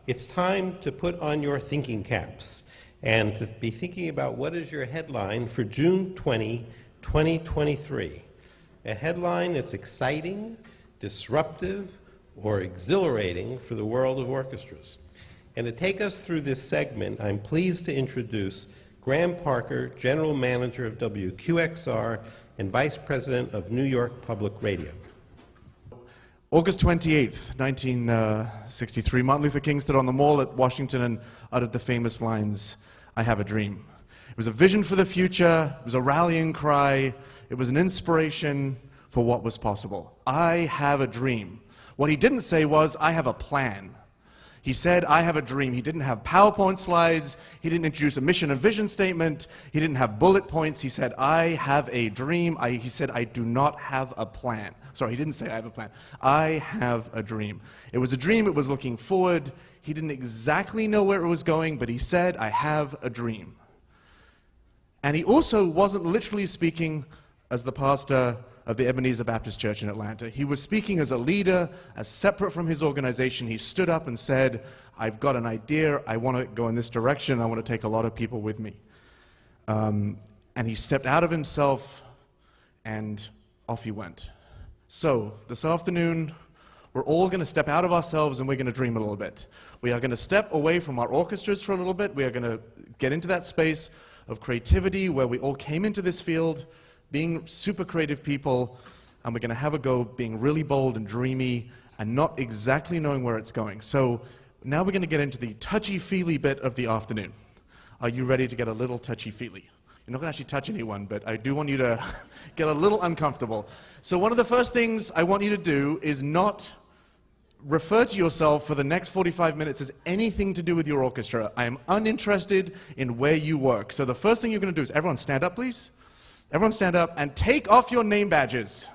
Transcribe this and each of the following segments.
it's time to put on your thinking caps and to be thinking about what is your headline for June 20, 2023. A headline that's exciting, disruptive, or exhilarating for the world of orchestras. And to take us through this segment, I'm pleased to introduce Graham Parker, General Manager of WQXR and Vice President of New York Public Radio. August 28th, 1963, Martin Luther King stood on the Mall at Washington and uttered the famous lines, "I have a dream." It was a vision for the future, it was a rallying cry, it was an inspiration for what was possible. I have a dream. What he didn't say was, I have a plan. He said, I have a dream. He didn't have PowerPoint slides. He didn't introduce a mission and vision statement. He didn't have bullet points. He said, I have a dream. He said, I do not have a plan. Sorry, he didn't say I have a plan. I have a dream. It was a dream. It was looking forward. He didn't exactly know where it was going, but he said, I have a dream. And he also wasn't literally speaking as the pastor of the Ebenezer Baptist Church in Atlanta. He was speaking as a leader, as separate from his organization. He stood up and said, I've got an idea, I want to go in this direction, I want to take a lot of people with me. And he stepped out of himself, and off he went. So, this afternoon, we're all going to step out of ourselves and we're going to dream a little bit. We are going to step away from our orchestras for a little bit. We are going to get into that space of creativity where we all came into this field being super creative people, and we're going to have a go being really bold and dreamy and not exactly knowing where it's going. So now we're going to get into the touchy-feely bit of the afternoon. Are you ready to get a little touchy-feely? You're not going to actually touch anyone, but I do want you to get a little uncomfortable. So one of the first things I want you to do is not refer to yourself for the next 45 minutes as anything to do with your orchestra. I am uninterested in where you work. So the first thing you're going to do is, everyone stand up, please. Everyone stand up and take off your name badges.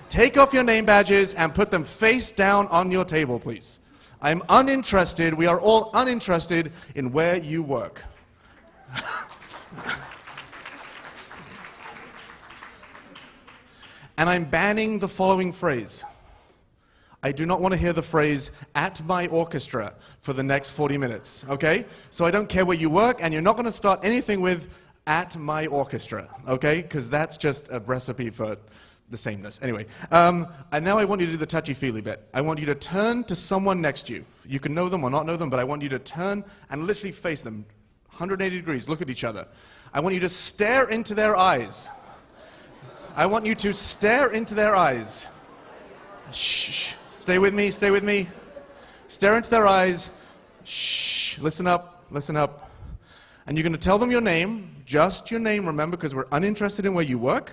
Take off your name badges and put them face down on your table, please. I'm uninterested, we are all uninterested in where you work. And I'm banning the following phrase. I do not want to hear the phrase, at my orchestra, for the next 40 minutes, okay? So I don't care where you work, and you're not going to start anything with, at my orchestra, okay? Because that's just a recipe for the sameness. Anyway, and now I want you to do the touchy-feely bit. I want you to turn to someone next to you. You can know them or not know them, but I want you to turn and literally face them 180 degrees, look at each other. I want you to stare into their eyes. I want you to stare into their eyes. Shh, stay with me, stay with me. Stare into their eyes. Shh, listen up, listen up. And you're going to tell them your name, just your name, remember, because we're uninterested in where you work.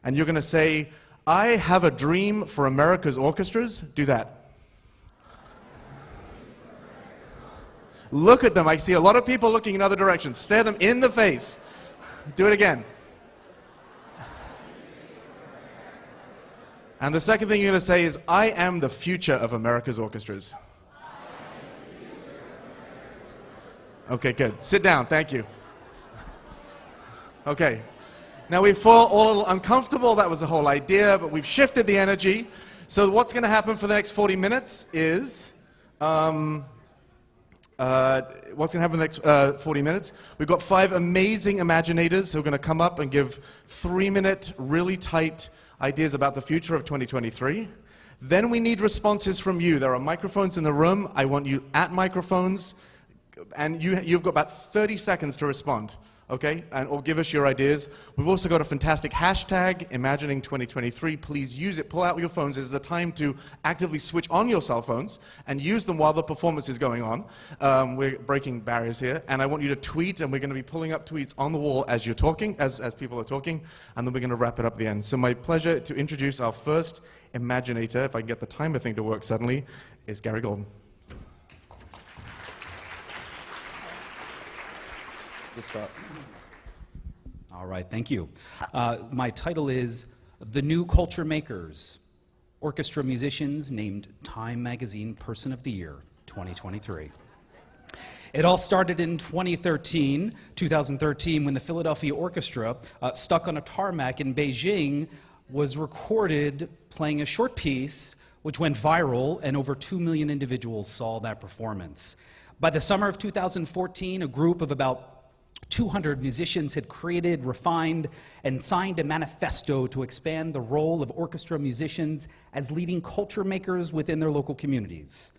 And you're going to say, I have a dream for America's orchestras. Do that. Look at them. I see a lot of people looking in other directions. Stare them in the face. Do it again. And the second thing you're going to say is, I am the future of America's orchestras. Okay, good. Sit down. Thank you. Okay. Now we feel all a little uncomfortable. That was the whole idea, but we've shifted the energy. So what's going to happen for the next 40 minutes is, we've got 5 amazing imaginators who are going to come up and give 3-minute, really tight ideas about the future of 2023. Then we need responses from you. There are microphones in the room. I want you at microphones. And you've got about 30 seconds to respond, okay? Or give us your ideas. We've also got a fantastic hashtag, Imagining 2023. Please use it. Pull out your phones. This is the time to actively switch on your cell phones and use them while the performance is going on. We're breaking barriers here. And I want you to tweet, and we're going to be pulling up tweets on the wall as you're talking, as people are talking, and then we're going to wrap it up at the end. So my pleasure to introduce our first imaginator, if I can get the timer thing to work suddenly, is Gary Golden. Just start. All right, thank you. My title is The New Culture Makers, Orchestra Musicians named Time Magazine Person of the Year, 2023. It all started in 2013, when the Philadelphia Orchestra, stuck on a tarmac in Beijing, was recorded playing a short piece which went viral, and over 2 million individuals saw that performance. By the summer of 2014, a group of about 200 musicians had created, refined, and signed a manifesto to expand the role of orchestra musicians as leading culture makers within their local communities.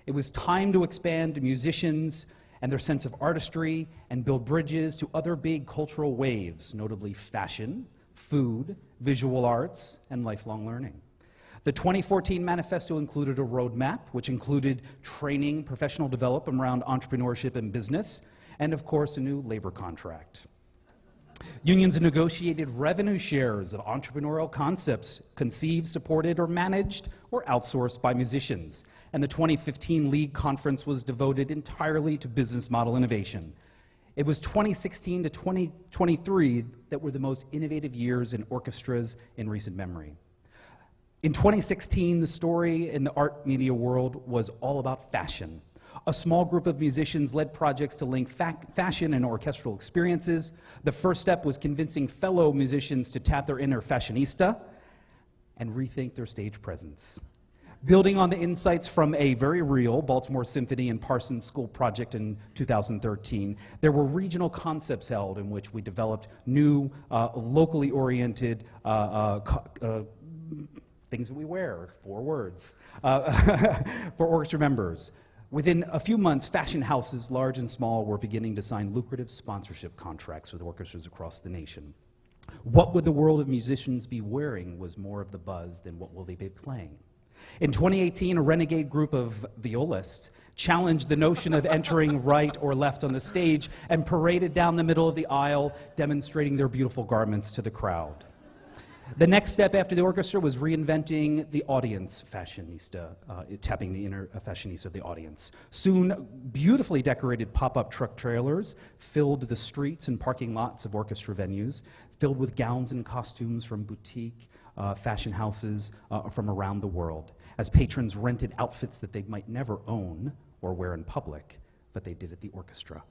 It was time to expand musicians and their sense of artistry and build bridges to other big cultural waves, notably fashion, food, visual arts, and lifelong learning. The 2014 manifesto included a roadmap, which included training, professional development around entrepreneurship and business, and of course, a new labor contract. Unions negotiated revenue shares of entrepreneurial concepts conceived, supported, or managed, or outsourced by musicians. And the 2015 League Conference was devoted entirely to business model innovation. It was 2016 to 2023 that were the most innovative years in orchestras in recent memory. In 2016, the story in the art media world was all about fashion. A small group of musicians led projects to link fashion and orchestral experiences. The first step was convincing fellow musicians to tap their inner fashionista and rethink their stage presence. Building on the insights from a very real Baltimore Symphony and Parsons School project in 2013, there were regional concepts held in which we developed new, locally oriented things that we wear, 4 words, for orchestra members. Within a few months, fashion houses, large and small, were beginning to sign lucrative sponsorship contracts with orchestras across the nation. What would the world of musicians be wearing was more of the buzz than what will they be playing. In 2018, a renegade group of violists challenged the notion of entering right or left on the stage and paraded down the middle of the aisle, demonstrating their beautiful garments to the crowd. The next step after the orchestra was reinventing the audience fashionista, tapping the inner fashionista of the audience. Soon, beautifully decorated pop-up truck trailers filled the streets and parking lots of orchestra venues, filled with gowns and costumes from boutique fashion houses from around the world, as patrons rented outfits that they might never own or wear in public, but they did at the orchestra.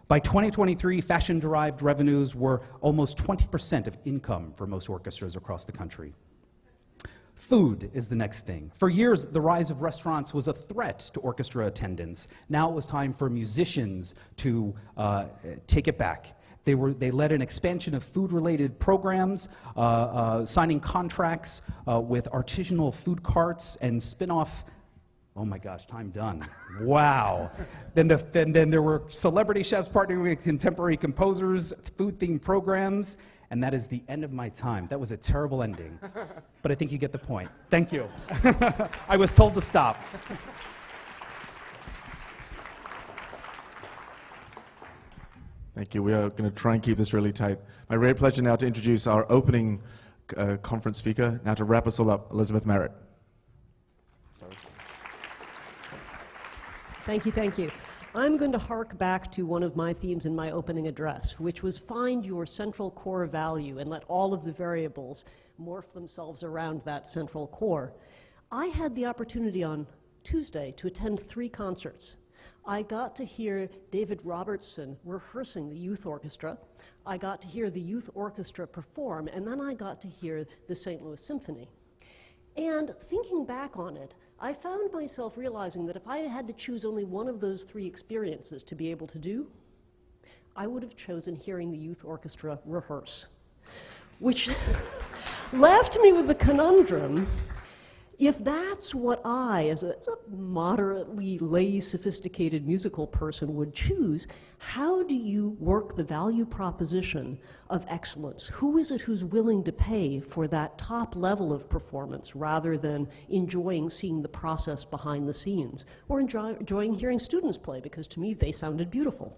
By 2023, fashion-derived revenues were almost 20% of income for most orchestras across the country. Food is the next thing. For years, the rise of restaurants was a threat to orchestra attendance. Now it was time for musicians to take it back. They led an expansion of food-related programs, signing contracts with artisanal food carts and spin-off. Oh my gosh, time done. Wow. Then there were celebrity chefs partnering with contemporary composers, food-themed programs, and that is the end of my time. That was a terrible ending, but I think you get the point. Thank you. I was told to stop. Thank you. We are going to try and keep this really tight. My great pleasure now to introduce our opening conference speaker. Now to wrap us all up, Elizabeth Meritt. Thank you, thank you. I'm going to hark back to one of my themes in my opening address, which was find your central core value and let all of the variables morph themselves around that central core. I had the opportunity on Tuesday to attend 3 concerts. I got to hear David Robertson rehearsing the youth orchestra. I got to hear the youth orchestra perform, and then I got to hear the St. Louis Symphony. And thinking back on it, I found myself realizing that if I had to choose only one of those 3 experiences to be able to do, I would have chosen hearing the youth orchestra rehearse, which left me with the conundrum. If that's what I, as a moderately lay, sophisticated musical person would choose, how do you work the value proposition of excellence? Who is it who's willing to pay for that top level of performance rather than enjoying seeing the process behind the scenes or enjoying hearing students play, because to me they sounded beautiful.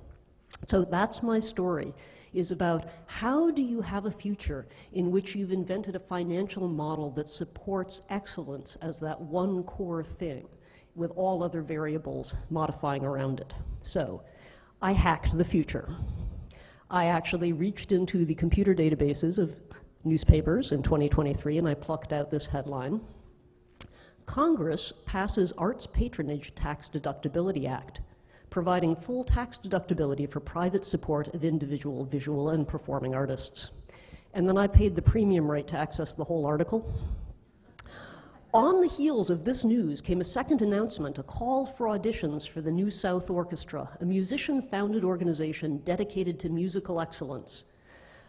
So that's my story, is about how do you have a future in which you've invented a financial model that supports excellence as that one core thing with all other variables modifying around it. So I hacked the future. I actually reached into the computer databases of newspapers in 2023 and I plucked out this headline. Congress passes Arts Patronage Tax Deductibility Act, providing full tax deductibility for private support of individual visual and performing artists. And then I paid the premium rate to access the whole article. On the heels of this news came a second announcement, a call for auditions for the New South Orchestra, a musician-founded organization dedicated to musical excellence.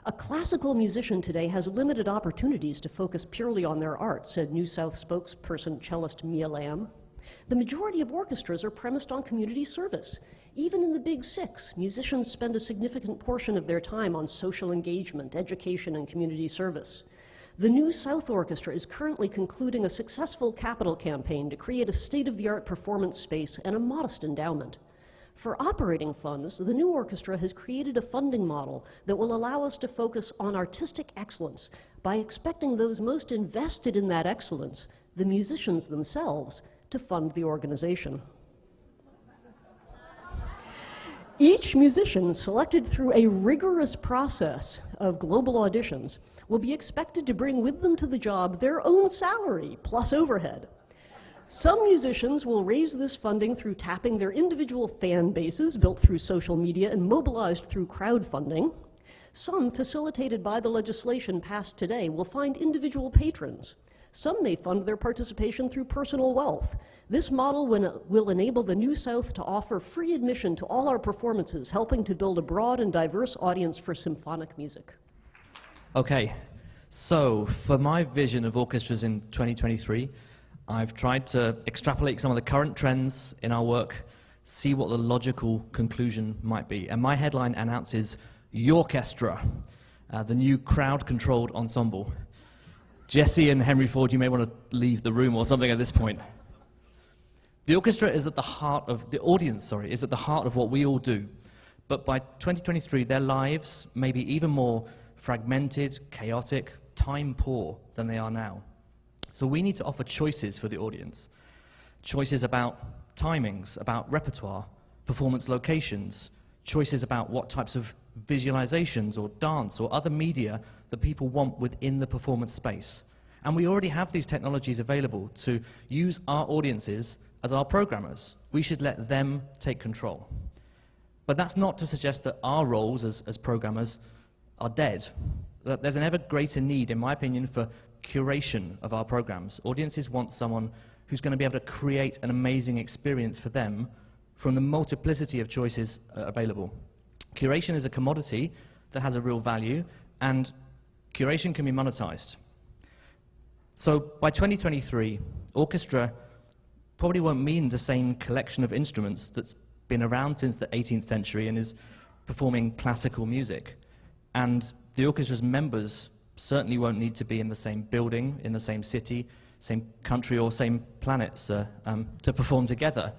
A classical musician today has limited opportunities to focus purely on their art, said New South spokesperson cellist Mia Lamb. The majority of orchestras are premised on community service. Even in the Big Six, musicians spend a significant portion of their time on social engagement, education, and community service. The New South Orchestra is currently concluding a successful capital campaign to create a state-of-the-art performance space and a modest endowment. For operating funds, the new orchestra has created a funding model that will allow us to focus on artistic excellence by expecting those most invested in that excellence, the musicians themselves, to fund the organization. Each musician, selected through a rigorous process of global auditions, will be expected to bring with them to the job their own salary plus overhead. Some musicians will raise this funding through tapping their individual fan bases built through social media and mobilized through crowdfunding. Some, facilitated by the legislation passed today, will find individual patrons. Some may fund their participation through personal wealth. This model will enable the New South to offer free admission to all our performances, helping to build a broad and diverse audience for symphonic music. Okay, so for my vision of orchestras in 2023, I've tried to extrapolate some of the current trends in our work, see what the logical conclusion might be. And my headline announces Orchestra, the new crowd-controlled ensemble. Jesse and Henry Ford, you may want to leave the room or something at this point. The orchestra is at the heart of, the audience, is at the heart of what we all do. But by 2023, their lives may be even more fragmented, chaotic, time-poor than they are now. So we need to offer choices for the audience. Choices about timings, about repertoire, performance locations, choices about what types of visualizations or dance or other media that people want within the performance space. And we already have these technologies available to use our audiences as our programmers. We should let them take control. But that's not to suggest that our roles as programmers are dead. There's an ever greater need, in my opinion, for curation of our programs. Audiences want someone who's going to be able to create an amazing experience for them from the multiplicity of choices available. Curation is a commodity that has a real value, and curation can be monetized. So by 2023, orchestra probably won't mean the same collection of instruments that's been around since the 18th century and is performing classical music. And the orchestra's members certainly won't need to be in the same building, in the same city, same country, or same planets to perform together.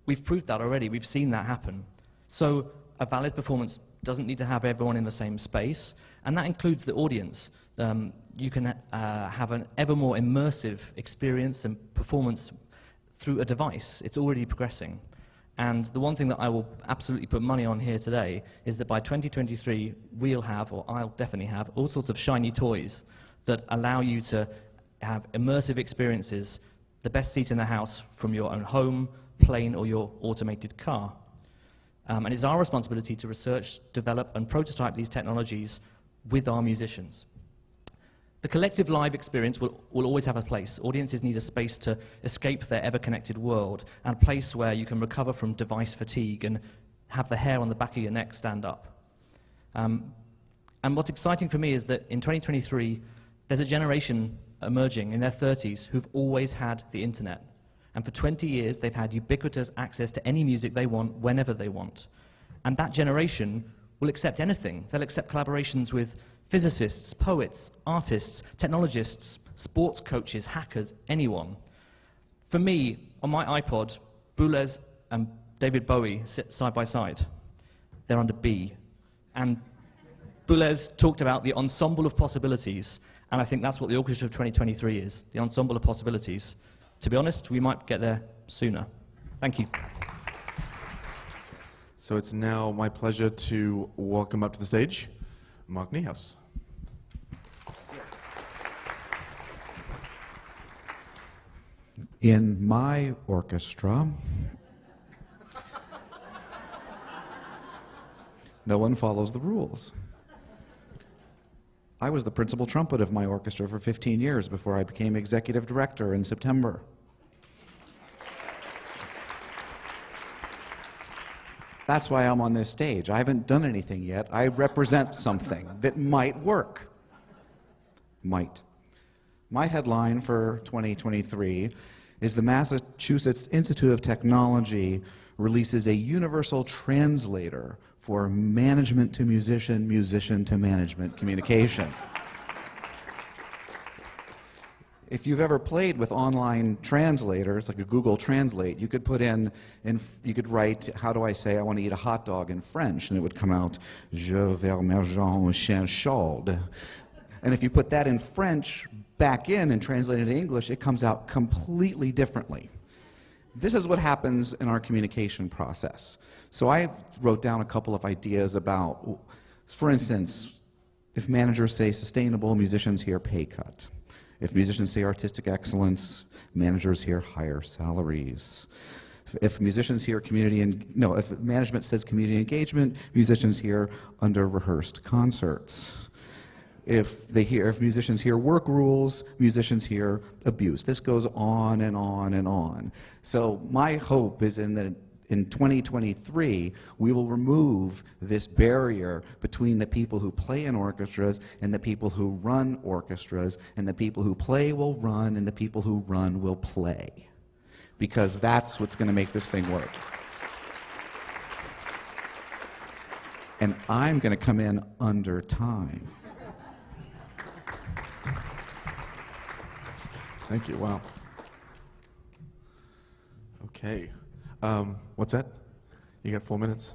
We've proved that already. We've seen that happen. So a valid performance doesn't need to have everyone in the same space, and that includes the audience. You can have an ever more immersive experience and performance through a device. It's already progressing. And the one thing that I will absolutely put money on here today is that by 2023, we'll have, or I'll definitely have, all sorts of shiny toys that allow you to have immersive experiences, the best seat in the house from your own home, plane, or your automated car. And it's our responsibility to research, develop, and prototype these technologies with our musicians. The collective live experience will always have a place. Audiences need a space to escape their ever-connected world, and a place where you can recover from device fatigue and have the hair on the back of your neck stand up. And what's exciting for me is that in 2023, there's a generation emerging in their 30s who've always had the internet. And for 20 years, they've had ubiquitous access to any music they want, whenever they want. And that generation will accept anything. They'll accept collaborations with physicists, poets, artists, technologists, sports coaches, hackers, anyone. For me, on my iPod, Boulez and David Bowie sit side by side. They're under B. And Boulez talked about the ensemble of possibilities, and I think that's what the Orchestra of 2023 is, the ensemble of possibilities. To be honest, we might get there sooner. Thank you. So it's now my pleasure to welcome up to the stage Mark Niehaus. In my orchestra, no one follows the rules. I was the principal trumpet of my orchestra for 15 years before I became executive director in September. That's why I'm on this stage. I haven't done anything yet. I represent something that might work. Might. My headline for 2023 is the Massachusetts Institute of Technology releases a universal translator for management to musician, musician to management communication. If you've ever played with online translators, like a Google Translate, you could put in you could write, how do I say I want to eat a hot dog in French, and it would come out, je veux manger un chien chaud. And if you put that in French back in and translate it to English, it comes out completely differently. This is what happens in our communication process. So I wrote down a couple of ideas about, for instance, if managers say sustainable, musicians hear pay cut. If musicians say artistic excellence, managers hear higher salaries. If musicians hear if management says community engagement, musicians hear under-rehearsed concerts. If musicians hear work rules, musicians hear abuse. This goes on and on and on. So my hope is in 2023, we will remove this barrier between the people who play in orchestras and the people who run orchestras, and the people who play will run and the people who run will play. Because that's what's going to make this thing work. And I'm going to come in under time. Thank you. Wow. Okay. What's that? You got 4 minutes?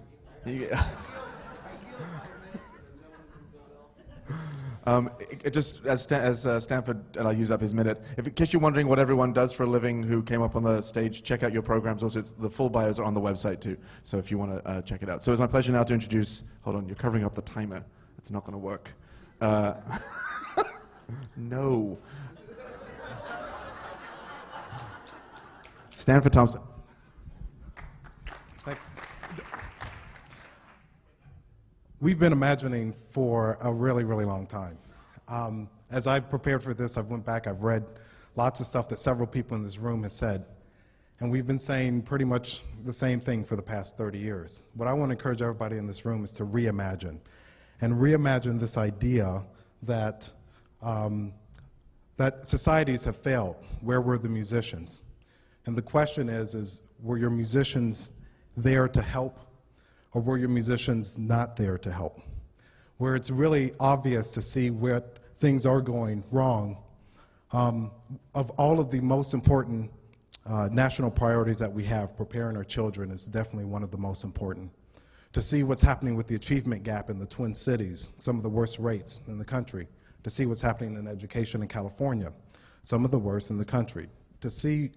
Just as Stanford, and I'll use up his minute, in case you're wondering what everyone does for a living who came up on the stage, check out your programs. Also, the full bios are on the website too, so if you want to check it out. So it's my pleasure now to introduce, hold on, you're covering up the timer. It's not going to work. No. Stanford Thompson. Thanks. We've been imagining for a really, really long time. As I prepared for this, I've went back, I've read lots of stuff that several people in this room have said, and we've been saying pretty much the same thing for the past 30 years. What I want to encourage everybody in this room is to reimagine, and reimagine this idea that, that societies have failed. Where were the musicians? And the question is were your musicians there to help, or were your musicians not there to help? Where it's really obvious to see where things are going wrong, of all of the most important national priorities that we have, preparing our children is definitely one of the most important. To see what's happening with the achievement gap in the Twin Cities, some of the worst rates in the country. To see what's happening in education in California, some of the worst in the country. To see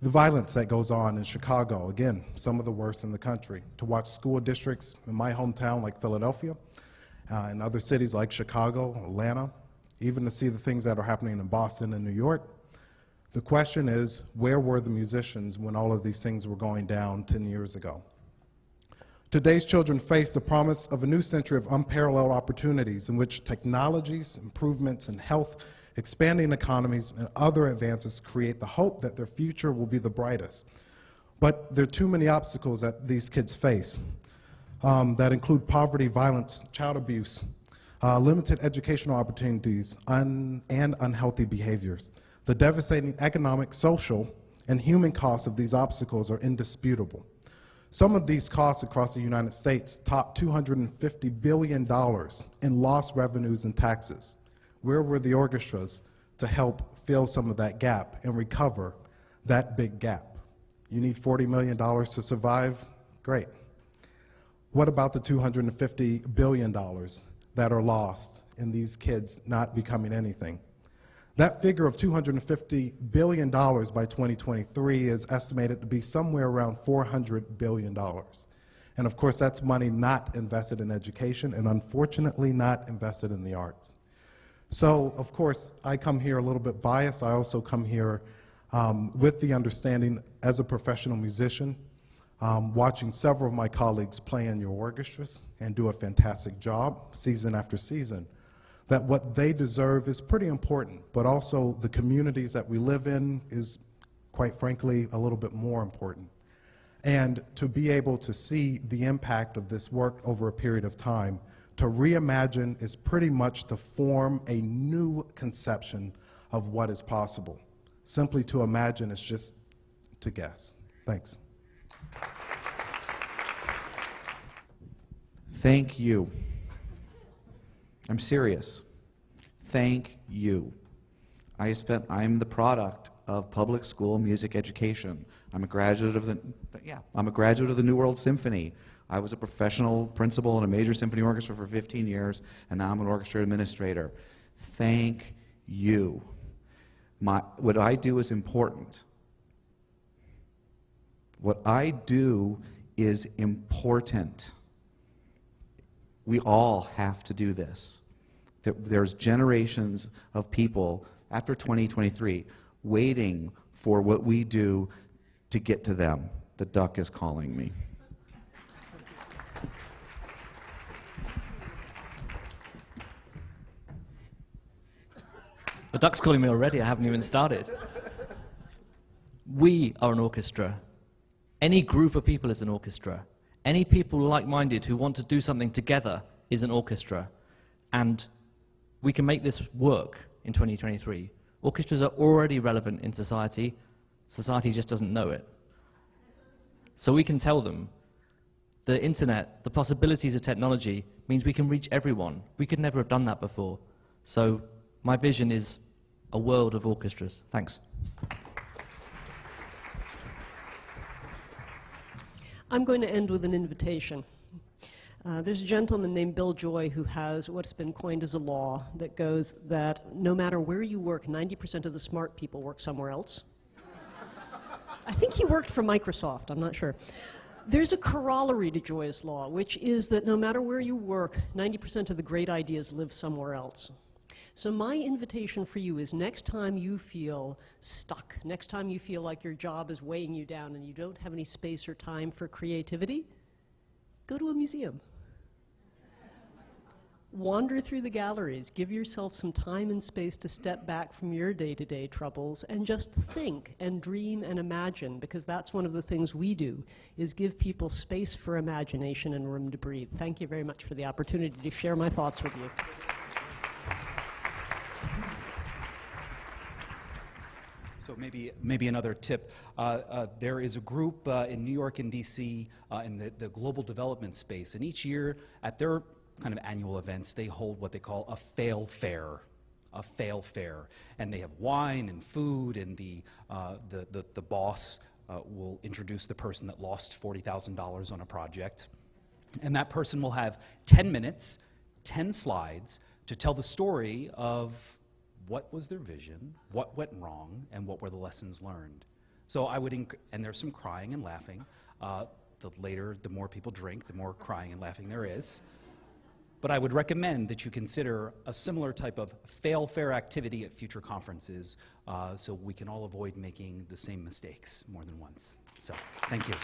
the violence that goes on in Chicago, again, some of the worst in the country. To watch school districts in my hometown like Philadelphia, and other cities like Chicago, Atlanta, even to see the things that are happening in Boston and New York. The question is, where were the musicians when all of these things were going down 10 years ago? Today's children face the promise of a new century of unparalleled opportunities in which technologies, improvements in health, expanding economies, and other advances create the hope that their future will be the brightest. But there are too many obstacles that these kids face that include poverty, violence, child abuse, limited educational opportunities, and unhealthy behaviors. The devastating economic, social, and human costs of these obstacles are indisputable. Some of these costs across the United States top $250 billion in lost revenues and taxes. Where were the orchestras to help fill some of that gap and recover that big gap? You need $40 million to survive? Great. What about the $250 billion that are lost in these kids not becoming anything? That figure of $250 billion by 2023 is estimated to be somewhere around $400 billion. And of course, that's money not invested in education and unfortunately not invested in the arts. So, of course, I come here a little bit biased. I also come here with the understanding as a professional musician, watching several of my colleagues play in your orchestras and do a fantastic job season after season. that what they deserve is pretty important, but also the communities that we live in is, quite frankly, a little bit more important. And to be able to see the impact of this work over a period of time, to reimagine is pretty much to form a new conception of what is possible. Simply to imagine is just to guess. Thanks. Thank you. I'm serious. Thank you. I'm the product of public school music education. I'm a graduate of the New World Symphony. I was a professional principal in a major symphony orchestra for 15 years, and now I'm an orchestra administrator. Thank you. What I do is important. What I do is important. We all have to do this. There's generations of people after 2023 waiting for what we do to get to them. The duck is calling me. The duck's calling me already. I haven't even started. We are an orchestra. Any group of people is an orchestra. Any people like-minded who want to do something together is an orchestra. And we can make this work in 2023. Orchestras are already relevant in society. Society just doesn't know it. So we can tell them the internet, the possibilities of technology means we can reach everyone. We could never have done that before. So my vision is a world of orchestras. Thanks. I'm going to end with an invitation. There's a gentleman named Bill Joy who has what's been coined as a law that goes that no matter where you work, 90% of the smart people work somewhere else. I think he worked for Microsoft, I'm not sure. There's a corollary to Joy's law, which is that no matter where you work, 90% of the great ideas live somewhere else. So my invitation for you is next time you feel stuck, next time you feel like your job is weighing you down and you don't have any space or time for creativity, go to a museum. Wander through the galleries, give yourself some time and space to step back from your day-to-day troubles and just think and dream and imagine, because that's one of the things we do, is give people space for imagination and room to breathe. Thank you very much for the opportunity to share my thoughts with you. So maybe another tip. There is a group in New York and DC in the global development space, and each year at their kind of annual events, they hold what they call a fail fair. And they have wine and food, and the boss will introduce the person that lost $40,000 on a project. And that person will have 10 minutes, 10 slides to tell the story of what was their vision, what went wrong, and what were the lessons learned. So I would, and there's some crying and laughing. The more people drink, the more crying and laughing there is. But I would recommend that you consider a similar type of fail-fair activity at future conferences so we can all avoid making the same mistakes more than once. So, thank you.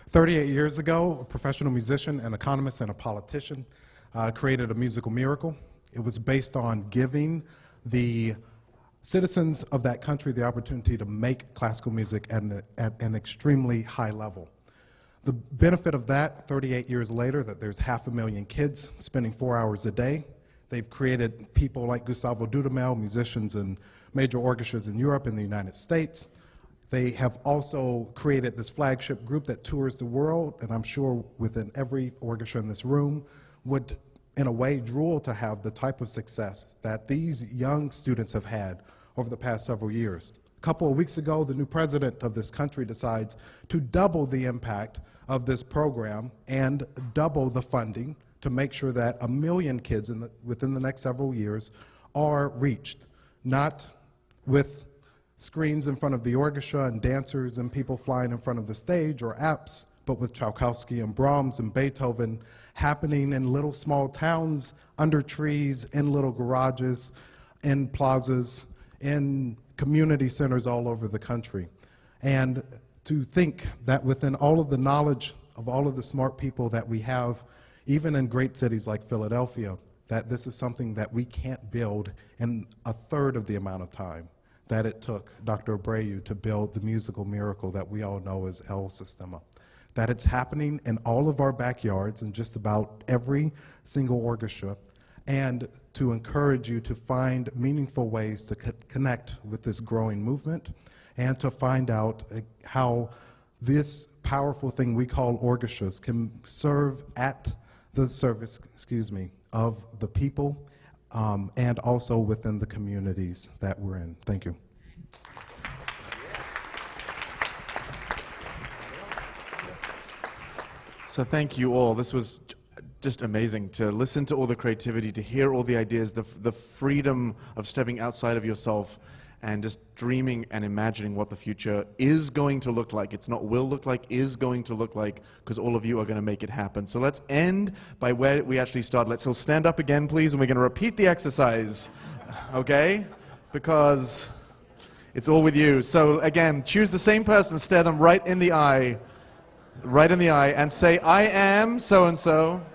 38 years ago, a professional musician, an economist, and a politician created a musical miracle. It was based on giving the citizens of that country the opportunity to make classical music at an extremely high level. The benefit of that, 38 years later, that there's 500,000 kids spending 4 hours a day. They've created people like Gustavo Dudamel, musicians in major orchestras in Europe and the United States. They have also created this flagship group that tours the world, and I'm sure within every orchestra in this room would, in a way, drool to have the type of success that these young students have had over the past several years. A couple of weeks ago, the new president of this country decides to double the impact of this program and double the funding to make sure that 1 million kids within the next several years are reached, not with screens in front of the orchestra and dancers and people flying in front of the stage or apps, but with Tchaikovsky and Brahms and Beethoven happening in little small towns, under trees, in little garages, in plazas, in community centers all over the country. And to think that within all of the knowledge of all of the smart people that we have, even in great cities like Philadelphia, that this is something that we can't build in a third of the amount of time that it took Dr. Abreu to build the musical miracle that we all know as El Sistema. That it's happening in all of our backyards in just about every single orchestra, and to encourage you to find meaningful ways to connect with this growing movement and to find out how this powerful thing we call orchestras can serve at the service, of the people and also within the communities that we're in. Thank you. So thank you all. This was just amazing to listen to all the creativity, to hear all the ideas, the freedom of stepping outside of yourself and just dreaming and imagining what the future is going to look like. It's not will look like, is going to look like, because all of you are going to make it happen. So let's end by where we actually started. Let's all stand up again, please, and we're going to repeat the exercise, okay? Because it's all with you. So again, choose the same person, stare them right in the eye, and say, I am so-and-so.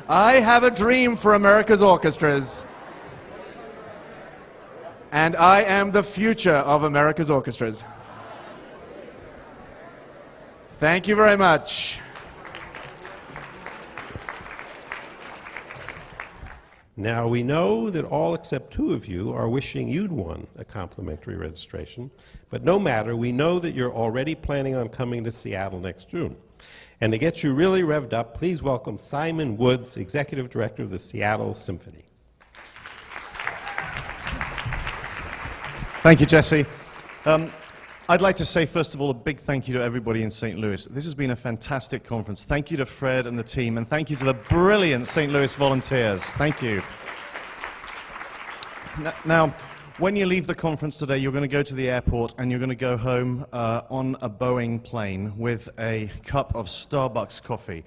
I have a dream for America's orchestras. And I am the future of America's orchestras. Thank you very much. Now, we know that all except two of you are wishing you'd won a complimentary registration, but no matter, we know that you're already planning on coming to Seattle next June. And to get you really revved up, please welcome Simon Woods, Executive Director of the Seattle Symphony. Thank you, Jesse. I'd like to say, first of all, a big thank you to everybody in St. Louis. This has been a fantastic conference. Thank you to Fred and the team, and thank you to the brilliant St. Louis volunteers. Thank you. Now, when you leave the conference today, you're going to go to the airport and you're going to go home on a Boeing plane with a cup of Starbucks coffee.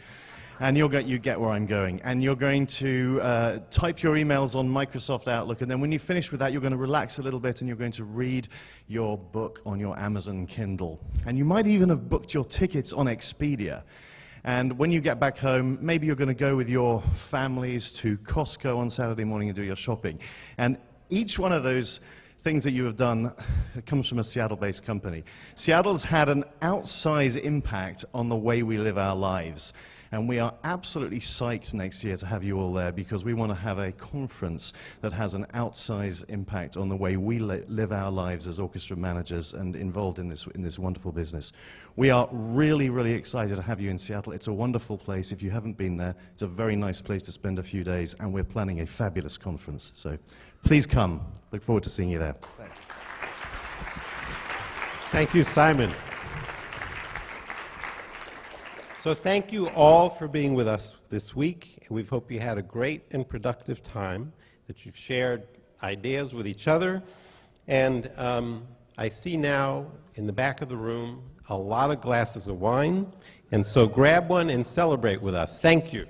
And you get where I'm going. And you're going to type your emails on Microsoft Outlook, and then when you finish with that, you're going to relax a little bit and you're going to read your book on your Amazon Kindle. And you might even have booked your tickets on Expedia. And when you get back home, maybe you're going to go with your families to Costco on Saturday morning and do your shopping. And each one of those things that you have done comes from a Seattle-based company. Seattle's had an outsized impact on the way we live our lives. And we are absolutely psyched next year to have you all there, because we want to have a conference that has an outsized impact on the way we live our lives as orchestra managers and involved in this wonderful business. We are really, really excited to have you in Seattle. It's a wonderful place. If you haven't been there, it's a very nice place to spend a few days, and we're planning a fabulous conference. So please come. Look forward to seeing you there. Thanks. Thank you, Simon. So thank you all for being with us this week. We hope you had a great and productive time, that you've shared ideas with each other. And I see now in the back of the room a lot of glasses of wine. And so grab one and celebrate with us. Thank you.